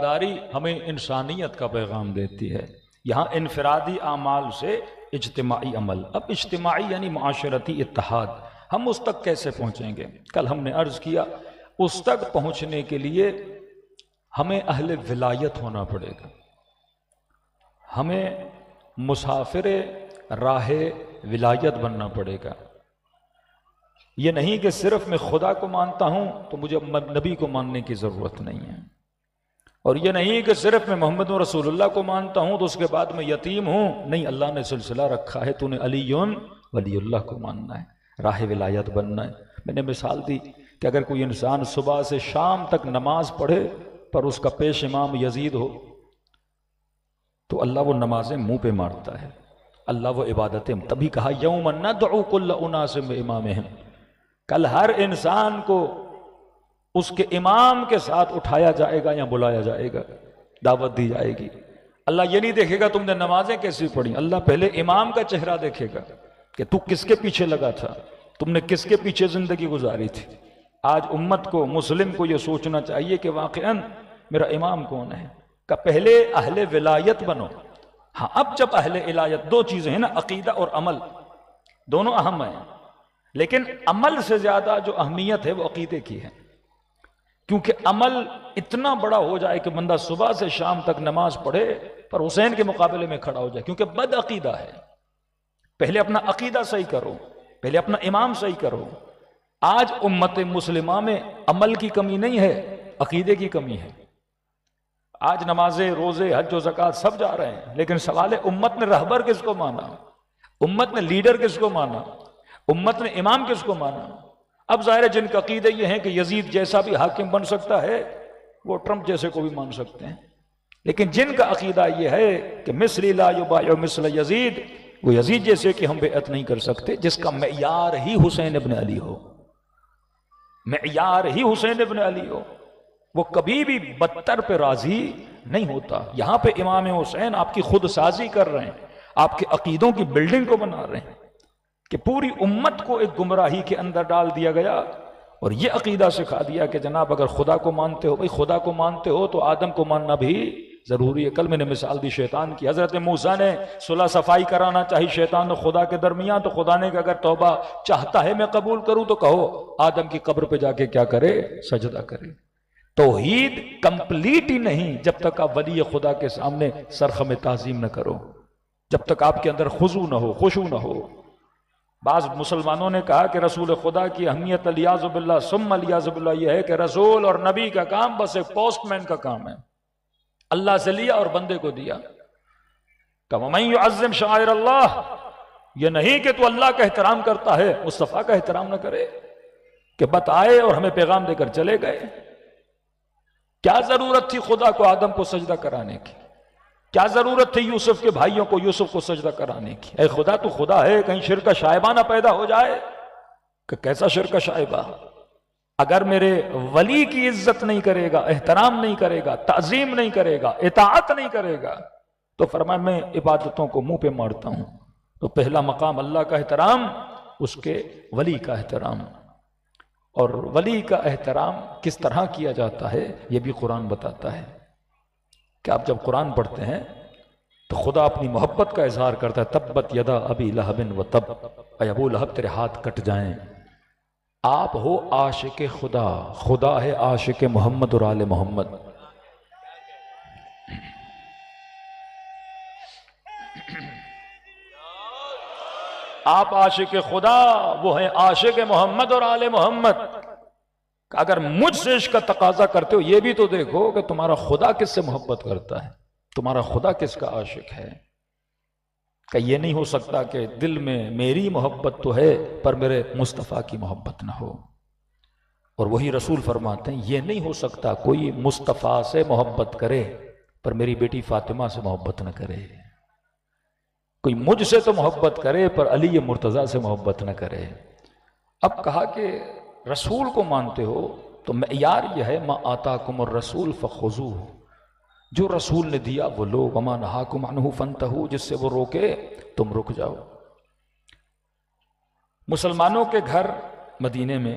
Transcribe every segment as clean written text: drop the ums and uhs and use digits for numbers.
داری ہمیں انسانیت کا پیغام دیتی ہے۔ یہاں انفرادی اعمال سے اجتماعی عمل، اب اجتماعی یعنی معاشرتی اتحاد، ہم اس تک کیسے پہنچیں گے؟ کل ہم نے عرض کیا اس تک پہنچنے کے لیے ہمیں اہل ولایت ہونا پڑے گا، ہمیں مسافر راہ ولایت بننا پڑے گا۔ یہ نہیں کہ صرف میں خدا کو مانتا ہوں تو مجھے نبی کو ماننے کی ضرورت نہیں ہے، اور یہ نہیں کہ صرف میں محمد رسول اللہ کو مانتا ہوں تو اس کے بعد میں یتیم ہوں، نہیں، اللہ نے سلسلہ رکھا ہے، تو نے علی ولی اللہ کو ماننا ہے، راہ ولایت بننا ہے۔ میں نے مثال دی کہ اگر کوئی انسان صبح سے شام تک نماز پڑھے پر اس کا پیش امام یزید ہو تو اللہ وہ نمازیں منہ پہ مارتا ہے، اللہ وہ عبادتیں، تبھی کہا یوم ندعو کل اناس بامامہم، کل ہر انسان کو اس کے امام کے ساتھ اٹھایا جائے گا یا بلایا جائے گا، دعوت دی جائے گی۔ اللہ یہ نہیں دیکھے گا تم نے نمازیں کیسی پڑھی، اللہ پہلے امام کا چہرہ دیکھے گا کہ تو کس کے پیچھے لگا تھا، تم نے کس کے پیچھے زندگی گزاری تھی۔ آج امت کو، مسلم کو یہ سوچنا چاہیے کہ واقعاً میرا امام کون ہے، کہ پہلے اہل ولایت بنو۔ ہاں، اب جب اہل ولایت، دو چیزیں ہیں نا، عقیدہ اور عمل، دونوں اہم ہیں، لیکن عمل سے زیادہ جو اہمیت ہے وہ عقیدے کی ہے، کیونکہ عمل اتنا بڑا ہو جائے کہ بندہ صبح سے شام تک نماز پڑھے پر حسین کے مقابلے میں کھڑا ہو جائے، کیونکہ بد عقیدہ ہے۔ پہلے اپنا عقیدہ صحیح کرو، پہلے اپنا امام صحیح کرو۔ آج امت مسلمہ میں عمل کی کمی نہیں ہے، عقیدے کی کمی ہے۔ آج نمازیں، روزے، حج و زکوٰۃ سب جا رہے ہیں، لیکن سوال ہے امت نے رہبر کس کو مانا، امت نے لیڈر کس کو مانا، امت نے امام کس کو مانا؟ اب ظاہر ہے جن کا عقیدہ یہ ہے کہ یزید جیسا بھی حاکم بن سکتا ہے وہ ٹرمپ جیسے کو بھی مان سکتے ہیں، لیکن جن کا عقیدہ یہ ہے کہ مثلی لا یبایع مثل یزید، وہ یزید جیسے کہ ہم بیعت نہیں کر سکتے، جس کا معیار ہی حسین ابن علی ہو، معیار ہی حسین ابن علی ہو، وہ کبھی بھی بدتر پہ راضی نہیں ہوتا۔ یہاں پہ امام حسین آپ کی خود سازی کر رہے ہیں، آپ کے عقیدوں کی بلڈنگ کو بنا رہے ہیں کہ پوری امت کو ایک گمراہی کے اندر ڈال دیا گیا، اور یہ عقیدہ سکھا دیا کہ جناب اگر خدا کو مانتے ہو، بھئی خدا کو مانتے ہو تو آدم کو ماننا بھی ضروری ہے۔ کل میں نے مثال دی شیطان کی، حضرت موسیٰ نے صلح صفائی کرانا چاہی شیطان اور خدا کے درمیان، تو خدا نے کہ اگر توبہ چاہتا ہے میں قبول کروں تو کہو آدم کی قبر پہ جا کے کیا کرے، سجدہ کرے۔ توحید کمپلیٹ ہی نہیں جب تک آپ ولی خدا کے سامنے سرخم تعظیم نہ کرو، جب تک آپ کے اندر خضوع نہ ہو، خشوع نہ ہو۔ بعض مسلمانوں نے کہا کہ رسول خدا کی اہمیت الیاذ باللہ ثم الیاذ باللہ یہ ہے کہ رسول اور نبی کا کام بس ایک پوسٹ مین کا کام ہے، اللہ سے لیا اور بندے کو دیا۔ کہ وَمَن يُعَظِّمْ شَعَائِرَ اللَّهِ، یہ نہیں کہ تو اللہ کا احترام کرتا ہے مصطفیٰ کا احترام نہ کرے، کہ بتائے اور ہمیں پیغام دے کر چلے گئے۔ کیا ضرورت تھی خدا کو آدم کو سجدہ کرانے کی؟ کیا ضرورت تھی یوسف کے بھائیوں کو یوسف کو سجدہ کرانے کی؟ اے خدا تو خدا ہے، کہیں شرک کا شائبہ نہ پیدا ہو جائے۔ کہ کیسا شرک کا شائبہ؟ اگر میرے ولی کی عزت نہیں کرے گا، احترام نہیں کرے گا، تعظیم نہیں کرے گا، اطاعت نہیں کرے گا، تو فرمایا میں عبادتوں کو منہ پہ مارتا ہوں۔ تو پہلا مقام اللہ کا احترام، اس کے ولی کا احترام، اور ولی کا احترام کس طرح کیا جاتا ہے یہ بھی قرآن بتاتا ہے کہ آپ جب قرآن پڑھتے ہیں تو خدا اپنی محبت کا اظہار کرتا ہے، تبت یدا ابی لہب و تب، اے ابو لہب تیرے ہاتھ کٹ جائیں۔ آپ ہو عاشق خدا، خدا ہے عاشق محمد اور آل محمد۔ آپ عاشق خدا، وہ ہیں عاشق محمد اور آل محمد۔ اگر مجھ سے عشق کا تقاضا کرتے ہو یہ بھی تو دیکھو کہ تمہارا خدا کس سے محبت کرتا ہے، تمہارا خدا کس کا عاشق ہے۔ کہ یہ نہیں ہو سکتا کہ دل میں میری محبت تو ہے پر میرے مصطفیٰ کی محبت نہ ہو۔ اور وہی رسول فرماتے ہیں یہ نہیں ہو سکتا کوئی مصطفیٰ سے محبت کرے پر میری بیٹی فاطمہ سے محبت نہ کرے، کوئی مجھ سے تو محبت کرے پر علی مرتضیٰ سے محبت نہ کرے۔ اب کہا کہ رسول کو مانتے ہو تو معیار یہ ہے ما آتاکم الرسول فخذوہ، جو رسول نے دیا وہ لو، وما نہاکم عنہ فانتہوا، جس سے وہ روکے تم رک جاؤ۔ مسلمانوں کے گھر مدینے میں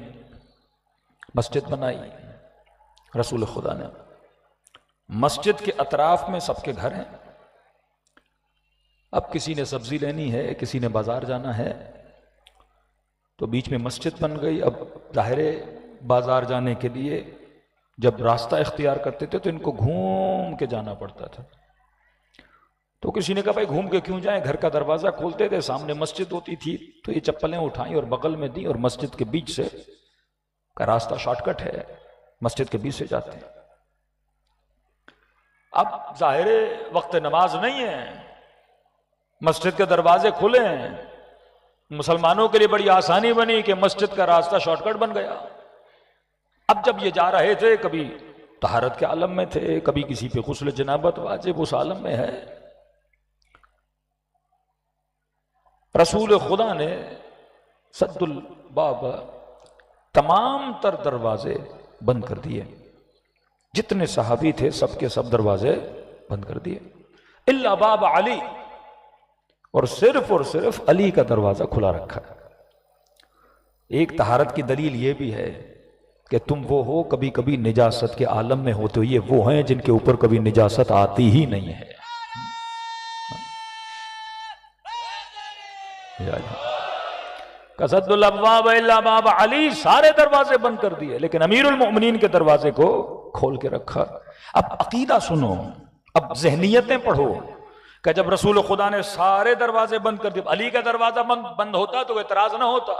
مسجد بنائی رسول خدا نے، مسجد کے اطراف میں سب کے گھر ہیں. اب کسی نے سبزی لینی ہے، کسی نے بازار جانا ہے، تو بیچ میں مسجد بن گئی. اب ظاہر بازار جانے کے لیے جب راستہ اختیار کرتے تھے تو ان کو گھوم کے جانا پڑتا تھا. تو کسی نے کہا بھائی گھوم کے کیوں جائیں، گھر کا دروازہ کھولتے تھے، سامنے مسجد ہوتی تھی، تو یہ چپلیں اٹھائیں اور بغل میں دیں اور مسجد کے بیچ سے کا راستہ شارٹ کٹ ہے، مسجد کے بیچ سے جاتے ہیں. اب ظاہر وقت نماز نہیں ہے، مسجد کے دروازے کھلے ہیں، مسلمانوں کے لیے بڑی آسانی بنی کہ مسجد کا راستہ شارٹ کٹ بن گیا. اب جب یہ جا رہے تھے، کبھی طہارت کے عالم میں تھے، کبھی کسی پہ غسل جنابت واجب اس عالم میں ہے، رسول خدا نے سد الباب تمام تر دروازے بند کر دیے. جتنے صحابی تھے سب کے سب دروازے بند کر دیے الا باب علی، اور صرف علی کا دروازہ کھلا رکھا. ایک طہارت کی دلیل یہ بھی ہے کہ تم وہ ہو کبھی کبھی نجاست کے عالم میں ہوتے ہو، یہ وہ ہیں جن کے اوپر کبھی نجاست آتی ہی نہیں ہے. قصد الابواب الا باب علی، سارے دروازے بند کر دیے لیکن امیر المؤمنین کے دروازے کو کھول کے رکھا. اب عقیدہ سنو، اب ذہنیتیں پڑھو کہ جب رسول خدا نے سارے دروازے بند کر دیے، علی کا دروازہ بند ہوتا تو اعتراض نہ ہوتا،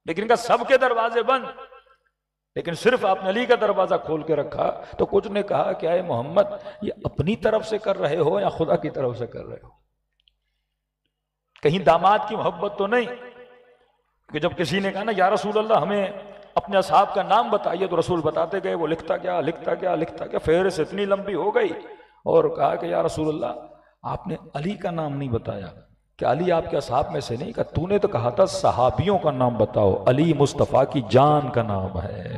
لیکن کہ سب کے دروازے بند، لیکن صرف آپ نے علی کا دروازہ کھول کے رکھا. تو کچھ نے کہا کہ اے محمد یہ اپنی طرف سے کر رہے ہو یا خدا کی طرف سے کر رہے ہو؟ کہیں داماد کی محبت تو نہیں؟ کہ جب کسی نے کہا نا یا رسول اللہ ہمیں اپنے اصحاب کا نام بتائیے، تو رسول بتاتے گئے، وہ لکھتا گیا، فہرست اتنی لمبی ہو گئی، اور کہا کہ یا رسول اللہ آپ نے علی کا نام نہیں بتایا، کہ علی آپ کے اصحاب میں سے نہیں؟ کہ تو نے تو کہا تھا صحابیوں کا نام بتاؤ، علی مصطفیٰ کی جان کا نام ہے.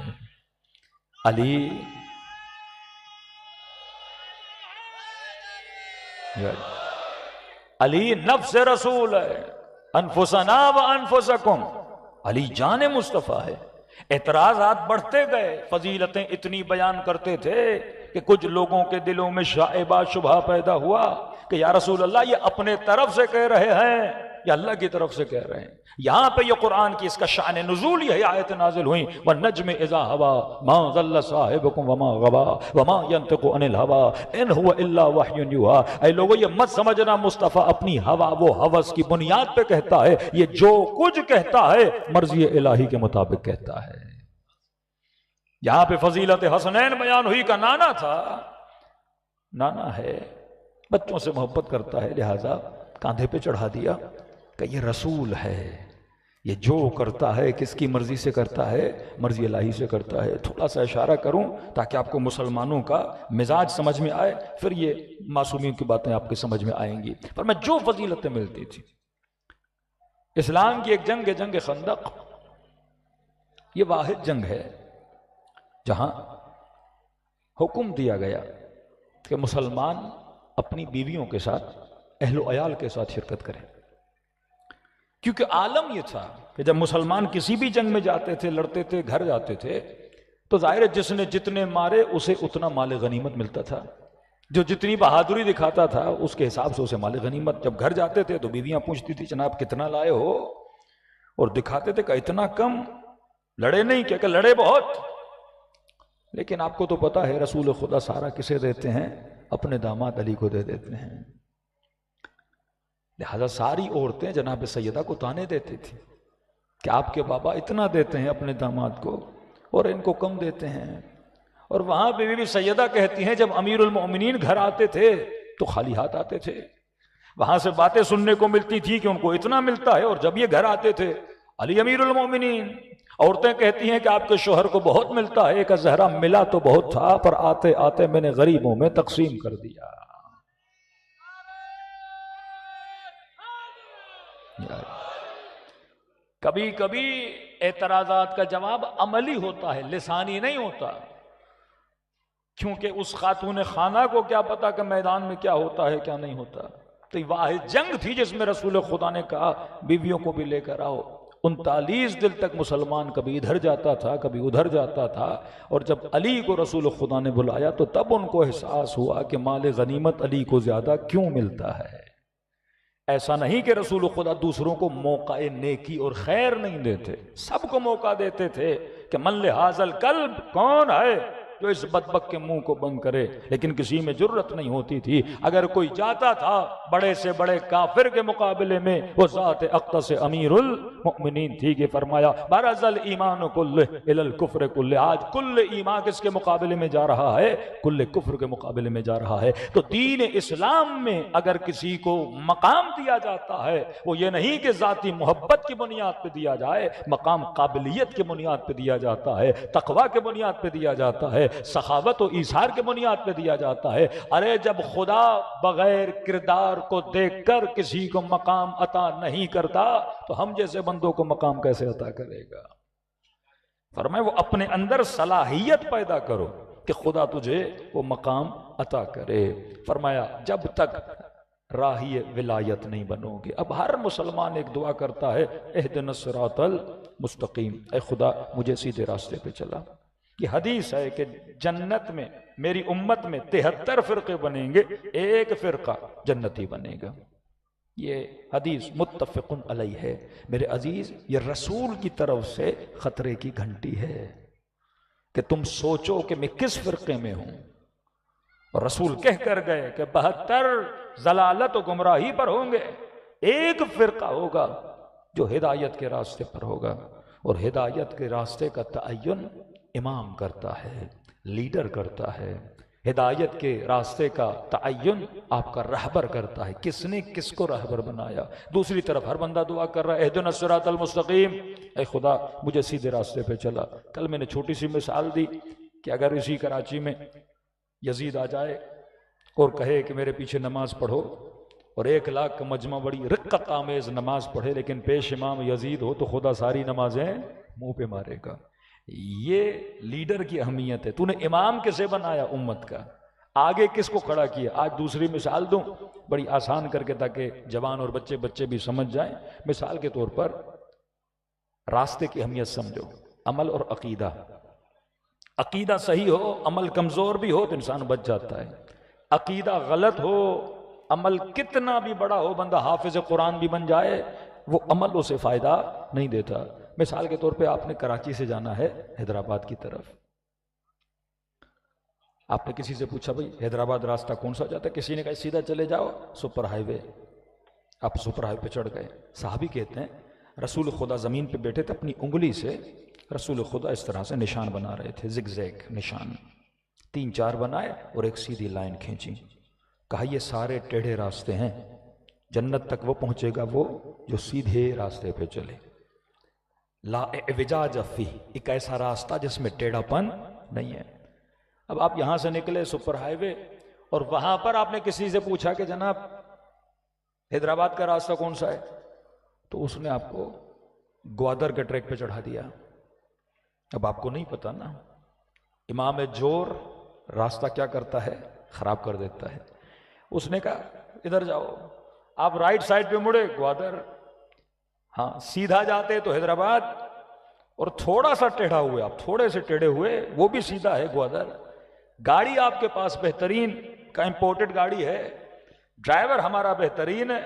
علی نفس رسول ہے، انفسنا و انفسکم، علی جان مصطفیٰ ہے. اعتراضات بڑھتے گئے، فضیلتیں اتنی بیان کرتے تھے کہ کچھ لوگوں کے دلوں میں شائبہ شبہ پیدا ہوا کہ یا رسول اللہ یہ اپنے طرف سے کہہ رہے ہیں یا اللہ کی طرف سے کہہ رہے ہیں. یہاں پہ یہ قرآن کی اس کا شان نزول یہ آیت نازل ہوئی، وَالنَّجْمِ إِذَا هَوَىٰ مَا ضَلَّ صَاحِبُكُمْ وَمَا غَوَىٰ وَمَا يَنطِقُ عَنِ الْهَوَىٰ إِنْ هُوَ إِلَّا وَحْيٌ يُوحَىٰ. اے لوگو یہ مت سمجھنا مصطفیٰ اپنی ہوا وہ ہوس کی بنیاد پہ کہتا ہے، یہ جو کچھ کہتا ہے مرضی الہی کے مطابق کہتا ہے. یہاں پہ فضیلت حسنین بیان ہوئی کا نانا تھا، نانا ہے، بچوں سے محبت کرتا ہے، لہذا کاندھے پہ چڑھا دیا کہ یہ رسول ہے، یہ جو کرتا ہے کس کی مرضی سے کرتا ہے؟ مرضی الہی سے کرتا ہے. تھوڑا سا اشارہ کروں تاکہ آپ کو مسلمانوں کا مزاج سمجھ میں آئے، پھر یہ معصومیوں کی باتیں آپ کے سمجھ میں آئیں گی. پر میں جو فضیلتیں ملتی تھی، اسلام کی ایک جنگ ہے، جنگ خندق. یہ واحد جنگ ہے جہاں حکم دیا گیا کہ مسلمان اپنی بیویوں کے ساتھ، اہل و عیال کے ساتھ شرکت کریں. کیونکہ عالم یہ تھا کہ جب مسلمان کسی بھی جنگ میں جاتے تھے، لڑتے تھے، گھر جاتے تھے، تو ظاہر ہے جس نے جتنے مارے اسے اتنا مال غنیمت ملتا تھا، جو جتنی بہادری دکھاتا تھا اس کے حساب سے اسے مال غنیمت. جب گھر جاتے تھے تو بیویاں پوچھتی تھی جناب کتنا لائے ہو، اور دکھاتے تھے کہ اتنا کم، لڑے نہیں کہ لڑے بہت. لیکن آپ کو تو پتا ہے رسول خدا سارا کسے دیتے ہیں؟ اپنے داماد علی کو دے دیتے ہیں. لہذا ساری عورتیں جناب سیدہ کو تانے دیتی تھی کہ آپ کے بابا اتنا دیتے ہیں اپنے داماد کو اور ان کو کم دیتے ہیں. اور وہاں پہ بھی سیدہ کہتی ہیں جب امیر المؤمنین گھر آتے تھے تو خالی ہاتھ آتے تھے. وہاں سے باتیں سننے کو ملتی تھی کہ ان کو اتنا ملتا ہے، اور جب یہ گھر آتے تھے علی امیر المؤمنین. عورتیں کہتی ہیں کہ آپ کے شوہر کو بہت ملتا ہے، کہ زہرا ملا تو بہت تھا پر آتے آتے میں نے غریبوں میں تقسیم کر دیا. کبھی کبھی اعتراضات کا جواب عملی ہوتا ہے، لسانی نہیں ہوتا، کیونکہ اس خاتون خانہ کو کیا پتا کہ میدان میں کیا ہوتا ہے کیا نہیں ہوتا. تو یہ واحد جنگ تھی جس میں رسول خدا نے کہا بیویوں کو بھی لے کر آؤ. 39 دن تک مسلمان کبھی ادھر جاتا تھا کبھی ادھر جاتا تھا، اور جب علی کو رسول خدا نے بلایا تو تب ان کو احساس ہوا کہ مال غنیمت علی کو زیادہ کیوں ملتا ہے۔ ایسا نہیں کہ رسول خدا دوسروں کو موقع نیکی اور خیر نہیں دیتے، سب کو موقع دیتے تھے کہ من لہذا القلب، کون ہے جو اس بدبخت کے منہ کو بند کرے، لیکن کسی میں جرت نہیں ہوتی تھی۔ اگر کوئی جاتا تھا بڑے سے بڑے کافر کے مقابلے میں، وہ ذات اقدس امیر المؤمنین تھی کہ فرمایا برز الایمان کلہ الی الکفر کلہ، آج کل ایمان کس کے مقابلے میں جا رہا ہے؟ کل کفر کے مقابلے میں جا رہا ہے۔ تو دین اسلام میں اگر کسی کو مقام دیا جاتا ہے، وہ یہ نہیں کہ ذاتی محبت کی بنیاد پہ دیا جائے، مقام قابلیت کی بنیاد پہ دیا جاتا ہے، تقوی کے بنیاد پہ دیا جاتا ہے، سخاوت و ایثار کے بنیاد پہ دیا جاتا ہے۔ ارے جب خدا بغیر کردار کو دیکھ کر کسی کو مقام عطا نہیں کرتا تو ہم جیسے بندوں کو مقام کیسے عطا کرے گا؟ فرمایا وہ اپنے اندر صلاحیت پیدا کرو کہ خدا تجھے وہ مقام عطا کرے۔ فرمایا جب تک راہی ولایت نہیں بنو گے۔ اب ہر مسلمان ایک دعا کرتا ہے اہدنا الصراط المستقیم، اے خدا مجھے سیدھے راستے پہ چلا۔ یہ حدیث ہے کہ جنت میں میری امت میں 73 فرقے بنیں گے، ایک فرقہ جنتی بنے گا۔ یہ حدیث متفق علیہ ہے۔ میرے عزیز، یہ رسول کی طرف سے خطرے کی گھنٹی ہے کہ تم سوچو کہ میں کس فرقے میں ہوں۔ اور رسول کہہ کر گئے کہ 72 ضلالت و گمراہی پر ہوں گے، ایک فرقہ ہوگا جو ہدایت کے راستے پر ہوگا، اور ہدایت کے راستے کا تعین امام کرتا ہے، لیڈر کرتا ہے۔ ہدایت کے راستے کا تعین آپ کا رہبر کرتا ہے، کس نے کس کو رہبر بنایا۔ دوسری طرف ہر بندہ دعا کر رہا ہے اہدنا الصراط المستقیم، اے خدا مجھے سیدھے راستے پہ چلا۔ کل میں نے چھوٹی سی مثال دی کہ اگر اسی کراچی میں یزید آ جائے اور کہے کہ میرے پیچھے نماز پڑھو، اور 1 لاکھ کا مجمع بڑی رقت آمیز نماز پڑھے، لیکن پیش امام یزید ہو تو خدا ساری نمازیں منہ پہ مارے گا۔ یہ لیڈر کی اہمیت ہے۔ تو نے امام کسے بنایا امت کا، آگے کس کو کھڑا کیا؟ آج دوسری مثال دوں بڑی آسان کر کے تاکہ جوان اور بچے بھی سمجھ جائیں۔ مثال کے طور پر راستے کی اہمیت سمجھو، عمل اور عقیدہ۔ عقیدہ صحیح ہو، عمل کمزور بھی ہو تو انسان بچ جاتا ہے۔ عقیدہ غلط ہو، عمل کتنا بھی بڑا ہو، بندہ حافظ قرآن بھی بن جائے، وہ عمل اسے فائدہ نہیں دیتا۔ مثال کے طور پہ آپ نے کراچی سے جانا ہے حیدرآباد کی طرف، آپ نے کسی سے پوچھا بھائی حیدرآباد راستہ کون سا جاتا ہے؟ کسی نے کہا سیدھا چلے جاؤ سپر ہائی وے۔ آپ سپر ہائی پہ چڑھ گئے۔ صحابی کہتے ہیں رسول خدا زمین پہ بیٹھے تھے، اپنی انگلی سے رسول خدا اس طرح سے نشان بنا رہے تھے، زگ زیگ نشان، 3-4 بنائے اور ایک سیدھی لائن کھینچی۔ کہا یہ سارے ٹیڑھے راستے ہیں، جنت تک وہ پہنچے گا وہ جو سیدھے راستے پہ چلے۔ لا اعوجاج فیہ، ایک ایسا راستہ جس میں ٹیڑھا پن نہیں ہے۔ اب آپ یہاں سے نکلے سپر ہائی وے، اور وہاں پر آپ نے کسی سے پوچھا کہ جناب حیدرآباد کا راستہ کون سا ہے، تو اس نے آپ کو گوادر کے ٹریک پہ چڑھا دیا۔ اب آپ کو نہیں پتا نا، امام جور راستہ کیا کرتا ہے؟ خراب کر دیتا ہے۔ اس نے کہا ادھر جاؤ، آپ رائٹ سائڈ پہ مڑے گوادر، ہاں سیدھا جاتے تو حیدرآباد، اور تھوڑا سا ٹیڑھا ہوئے، آپ تھوڑے سے ٹیڑھے ہوئے وہ بھی سیدھا ہے گوادر۔ گاڑی آپ کے پاس بہترین کا امپورٹڈ گاڑی ہے، ڈرائیور ہمارا بہترین ہے،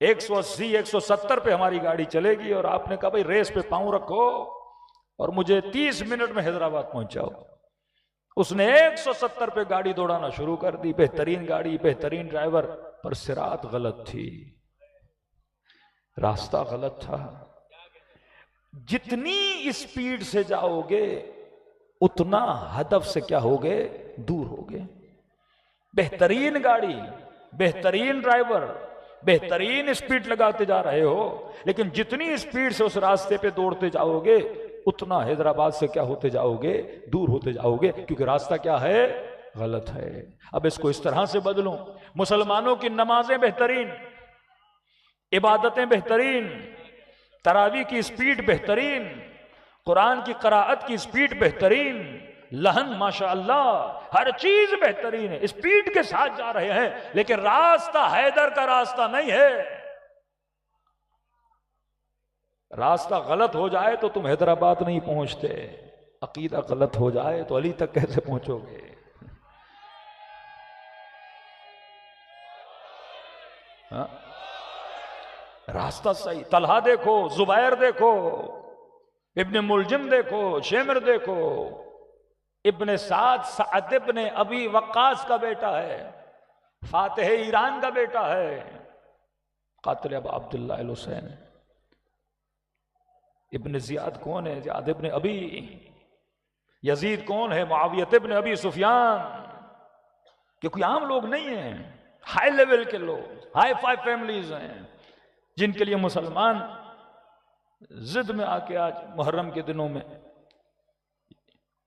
180 170 پہ ہماری گاڑی چلے گی، اور آپ نے کہا بھائی ریس پہ پاؤں رکھو اور مجھے 30 منٹ میں حیدرآباد پہنچاؤ۔ اس نے 170 پہ گاڑی دوڑانا شروع کر دی، بہترین گاڑی، بہترین ڈرائیور، پر سرات غلط تھی، راستہ غلط تھا۔ جتنی اسپیڈ سے جاؤ گے اتنا ہدف سے کیا ہوگے؟ دور ہوگے۔ بہترین گاڑی، بہترین ڈرائیور، بہترین اسپیڈ لگاتے جا رہے ہو، لیکن جتنی اسپیڈ سے اس راستے پہ دوڑتے جاؤ گے اتنا حیدرآباد سے کیا ہوتے جاؤ گے؟ دور ہوتے جاؤ گے، کیونکہ راستہ کیا ہے؟ غلط ہے۔ اب اس کو اس طرح سے بدلوں، مسلمانوں کی نمازیں بہترین، عبادتیں بہترین، تراویح کی اسپیڈ بہترین، قرآن کی قراءت کی اسپیڈ بہترین، لہن ماشاءاللہ ہر چیز بہترین ہے، اسپیڈ کے ساتھ جا رہے ہیں، لیکن راستہ حیدر کا راستہ نہیں ہے۔ راستہ غلط ہو جائے تو تم حیدرآباد نہیں پہنچتے، عقیدہ غلط ہو جائے تو علی تک کیسے پہنچو گے؟ ہاں؟ راستہ صحیح. طلحہ دیکھو، زبیر دیکھو، ابن ملجم دیکھو، شیمر دیکھو، ابن سعد ابن ابی وقاص کا بیٹا ہے، فاتح ایران کا بیٹا ہے، قاتل ابا عبداللہ الحسین. ابن زیاد کون ہے؟ زیاد ابن ابی. یزید کون ہے؟ معاویت ابن ابی سفیان. کہ کوئی عام لوگ نہیں ہیں، ہائی لیول کے لوگ، ہائی فائی فیملیز ہیں، جن کے لیے مسلمان ضد میں آ کے آج محرم کے دنوں میں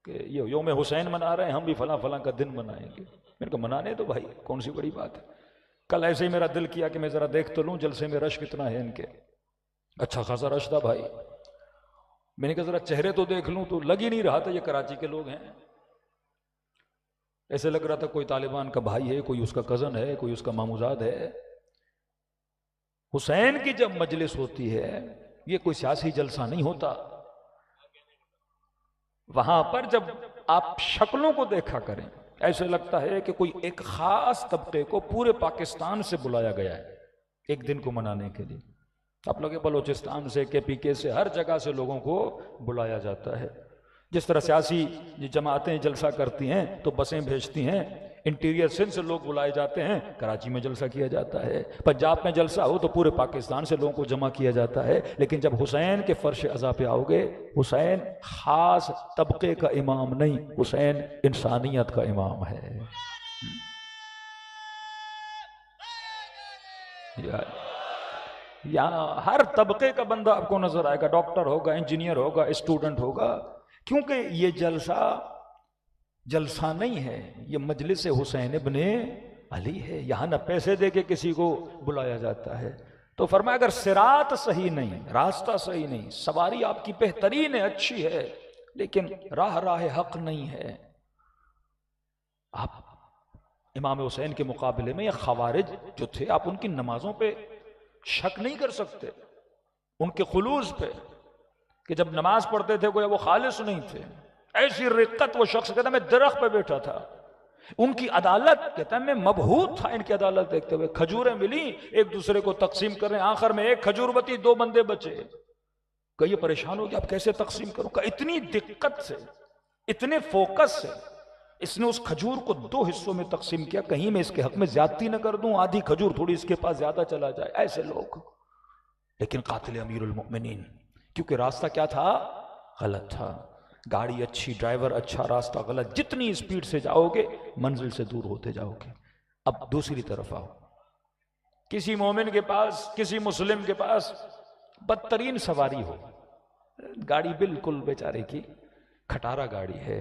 کہ یہ یوم حسین منا رہے ہیں، ہم بھی فلاں فلاں کا دن منائیں گے. میں نے کہا منانے تو بھائی، کون سی بڑی بات ہے. کل ایسے ہی میرا دل کیا کہ میں ذرا دیکھ تو لوں جلسے میں رش کتنا ہے ان کے. اچھا خاصا رش تھا بھائی. میں نے کہا ذرا چہرے تو دیکھ لوں، تو لگ ہی نہیں رہا تھا یہ کراچی کے لوگ ہیں. ایسے لگ رہا تھا کوئی طالبان کا بھائی ہے، کوئی اس کا کزن ہے، کوئی اس کا ماموزاد ہے. حسین کی جب مجلس ہوتی ہے، یہ کوئی سیاسی جلسہ نہیں ہوتا. وہاں پر جب آپ شکلوں کو دیکھا کریں، ایسے لگتا ہے کہ کوئی ایک خاص طبقے کو پورے پاکستان سے بلایا گیا ہے ایک دن کو منانے کے لیے. آپ لوگ بلوچستان سے، کے پی کے سے، ہر جگہ سے لوگوں کو بلایا جاتا ہے. جس طرح سیاسی جماعتیں جلسہ کرتی ہیں تو بسیں بھیجتی ہیں، انٹیریئر سندھ سے لوگ بلائے جاتے ہیں، کراچی میں جلسہ کیا جاتا ہے، پنجاب میں جلسہ ہو تو پورے پاکستان سے لوگوں کو جمع کیا جاتا ہے. لیکن جب حسین کے فرش عزا پہ آؤ گے، حسین خاص طبقے کا امام نہیں، حسین انسانیت کا امام ہے. یہاں ہر طبقے کا بندہ آپ کو نظر آئے گا، ڈاکٹر ہوگا، انجینئر ہوگا، اسٹوڈنٹ ہوگا، کیونکہ یہ جلسہ نہیں ہے، یہ مجلس حسین ابن علی ہے. یہاں نہ پیسے دے کے کسی کو بلایا جاتا ہے. تو فرمایا اگر صراط صحیح نہیں، راستہ صحیح نہیں، سواری آپ کی بہترین ہے، اچھی ہے، لیکن راہ حق نہیں ہے. آپ امام حسین کے مقابلے میں یہ خوارج جو تھے، آپ ان کی نمازوں پہ شک نہیں کر سکتے، ان کے خلوص پہ، کہ جب نماز پڑھتے تھے گویا وہ خالص نہیں تھے. ایسی رقت، وہ شخص کہتا میں درخت پہ بیٹھا تھا. ان کی عدالت، کہتا ہے میں مبہوت تھا ان کی عدالت دیکھتے ہوئے. کھجوریں ملی، ایک دوسرے کو تقسیم کر رہے ہیں، آخر میں ایک کھجور بتی، 2 بندے بچے. کہ یہ پریشان ہو گیا اب کیسے تقسیم کروں. کہ اتنی دقت سے، اتنے فوکس سے اس نے اس کھجور کو 2 حصوں میں تقسیم کیا، کہیں میں اس کے حق میں زیادتی نہ کر دوں، آدھی کھجور تھوڑی اس کے پاس زیادہ چلا جائے. ایسے لوگ. لیکن قاتل امیر المؤمنین، کیونکہ راستہ کیا تھا؟ غلط تھا. گاڑی اچھی، ڈرائیور اچھا، راستہ غلط. جتنی اسپیڈ سے جاؤ گے منزل سے دور ہوتے جاؤ گے. اب دوسری طرف آؤ. کسی مومن کے پاس، کسی مسلم کے پاس بدترین سواری ہو، گاڑی بالکل بیچارے کی کھٹارا گاڑی ہے،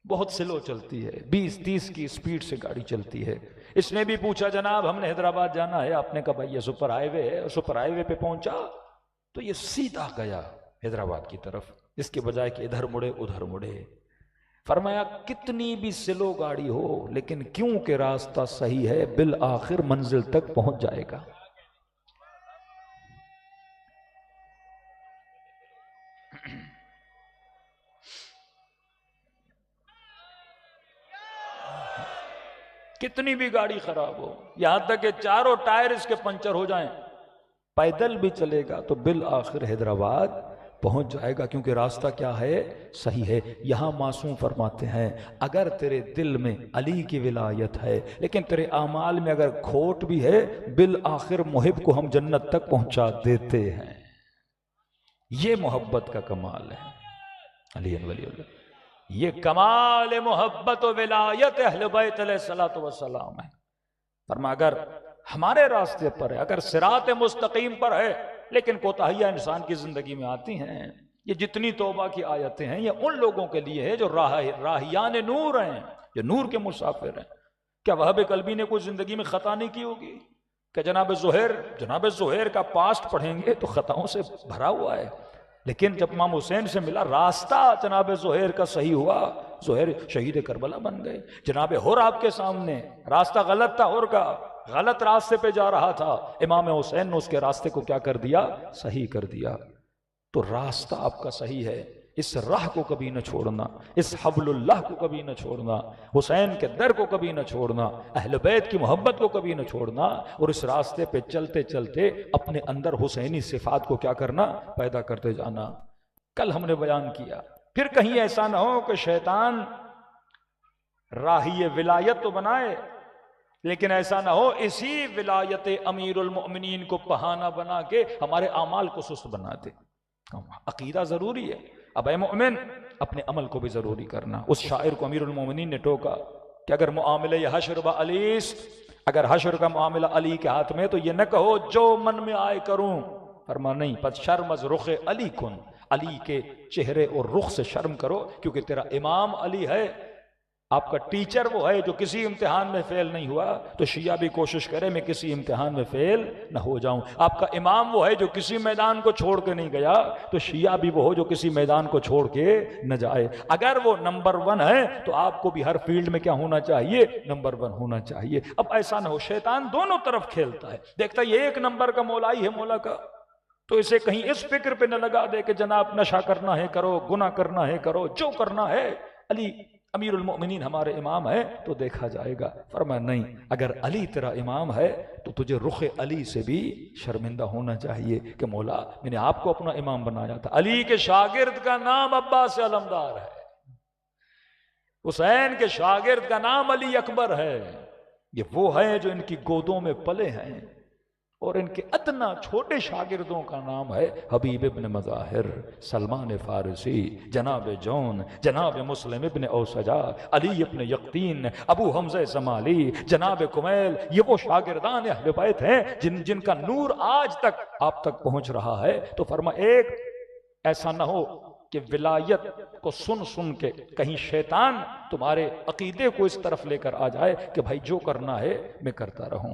بہت سلو چلتی ہے، 20-30 کی اسپیڈ سے گاڑی چلتی ہے. اس نے بھی پوچھا جناب ہم نے حیدرآباد جانا ہے. آپ نے کہا بھائی یہ سپر ہائی وے ہے. سپر ہائی وے پہ پہنچا تو یہ سیدھا گیا حیدرآباد کی طرف، اس کے بجائے کہ ادھر مڑے ادھر مڑے. فرمایا کتنی بھی سلو گاڑی ہو، لیکن کیونکہ راستہ صحیح ہے بالآخر منزل تک پہنچ جائے گا. کتنی بھی گاڑی خراب ہو، یہاں تک کہ چاروں ٹائر اس کے پنچر ہو جائیں، پیدل بھی چلے گا تو بالآخر حیدرآباد پہنچ جائے گا، کیونکہ راستہ کیا ہے؟ صحیح ہے. یہاں معصوم فرماتے ہیں اگر تیرے دل میں علی کی ولایت ہے، لیکن تیرے اعمال میں اگر کھوٹ بھی ہے، بالآخر محب کو ہم جنت تک پہنچا دیتے ہیں. یہ محبت کا کمال ہے. علی ولی اللہ، یہ کمال محبت و ولایت اہل بیت علیہ السلام ہے. فرمایا اگر ہمارے راستے پر ہے، اگر صراط مستقیم پر ہے، لیکن کوتاہیاں انسان کی زندگی میں آتی ہیں. یہ جتنی توبہ کی آیتیں ہیں یہ ان لوگوں کے لیے ہے جو راہیان نور ہیں، جو نور کے مسافر ہیں. کیا وہاب قلبی نے کوئی زندگی میں خطا نہیں کی ہوگی؟ کہ جناب زہیر کا پاسٹ پڑھیں گے تو خطاؤں سے بھرا ہوا ہے. لیکن جب امام حسین سے ملا، راستہ جناب زہیر کا صحیح ہوا، زہیر شہید کربلا بن گئے. جناب حر آپ کے سامنے، راستہ غلط تھا، حر کا غلط راستے پہ جا رہا تھا، امام حسین نے اس کے راستے کو کیا کر دیا؟ صحیح کر دیا. تو راستہ آپ کا صحیح ہے، اس راہ کو کبھی نہ چھوڑنا، اس حبل اللہ کو کبھی نہ چھوڑنا، حسین کے در کو کبھی نہ چھوڑنا، اہل بیت کی محبت کو کبھی نہ چھوڑنا، اور اس راستے پہ چلتے چلتے اپنے اندر حسینی صفات کو کیا کرنا؟ پیدا کرتے جانا۔ کل ہم نے بیان کیا، پھر کہیں ایسا نہ ہو کہ شیطان راہی ولایت تو بنائے، لیکن ایسا نہ ہو اسی ولایت امیر المؤمنین کو بہانہ بنا کے ہمارے اعمال کو سست بنا دے۔ عقیدہ ضروری ہے، اب اے مومن اپنے عمل کو بھی ضروری کرنا۔ اس شاعر کو امیر المومنین نے ٹوکا کہ اگر معاملہ حشر با علیست، اگر حشر کا معاملہ علی کے ہاتھ میں تو یہ نہ کہو جو من میں آئے کروں، فرما نہیں، پس شرم از رخ علی کن، علی کے چہرے اور رخ سے شرم کرو، کیونکہ تیرا امام علی ہے، آپ کا ٹیچر وہ ہے جو کسی امتحان میں فیل نہیں ہوا، تو شیعہ بھی کوشش کرے میں کسی امتحان میں فیل نہ ہو جاؤں۔ آپ کا امام وہ ہے جو کسی میدان کو چھوڑ کے نہیں گیا، تو شیعہ بھی وہ ہو جو کسی میدان کو چھوڑ کے نہ جائے۔ اگر وہ نمبر 1 ہے تو آپ کو بھی ہر فیلڈ میں کیا ہونا چاہیے؟ نمبر 1 ہونا چاہیے۔ اب ایسا نہ ہو، شیطان دونوں طرف کھیلتا ہے، دیکھتا ہے یہ ایک نمبر کا مولا ہی ہے مولا کا، تو اسے کہیں اس فکر پہ نہ لگا دے کہ جناب نشہ کرنا ہے کرو، گناہ کرنا ہے کرو، جو کرنا ہے، علی امیر المؤمنین ہمارے امام ہے تو دیکھا جائے گا۔ فرمایا نہیں، اگر علی تیرا امام ہے تو تجھے رخ علی سے بھی شرمندہ ہونا چاہیے کہ مولا میں نے آپ کو اپنا امام بنایا تھا۔ علی کے شاگرد کا نام عباس علمدار ہے، حسین کے شاگرد کا نام علی اکبر ہے، یہ وہ ہیں جو ان کی گودوں میں پلے ہیں، اور ان کے ادنا چھوٹے شاگردوں کا نام ہے حبیب ابن مظاہر، سلمان فارسی، جناب جون، جناب مسلم ابن اوسجا، علی ابن یقطین، ابو حمزہ زمالی، جناب کمیل۔ یہ وہ شاگردان اہل بیت ہیں جن کا نور آج تک آپ تک پہنچ رہا ہے۔ تو فرما ایک ایسا نہ ہو کہ ولایت کو سن کے کہیں شیطان تمہارے عقیدے کو اس طرف لے کر آ جائے کہ بھائی جو کرنا ہے میں کرتا رہوں۔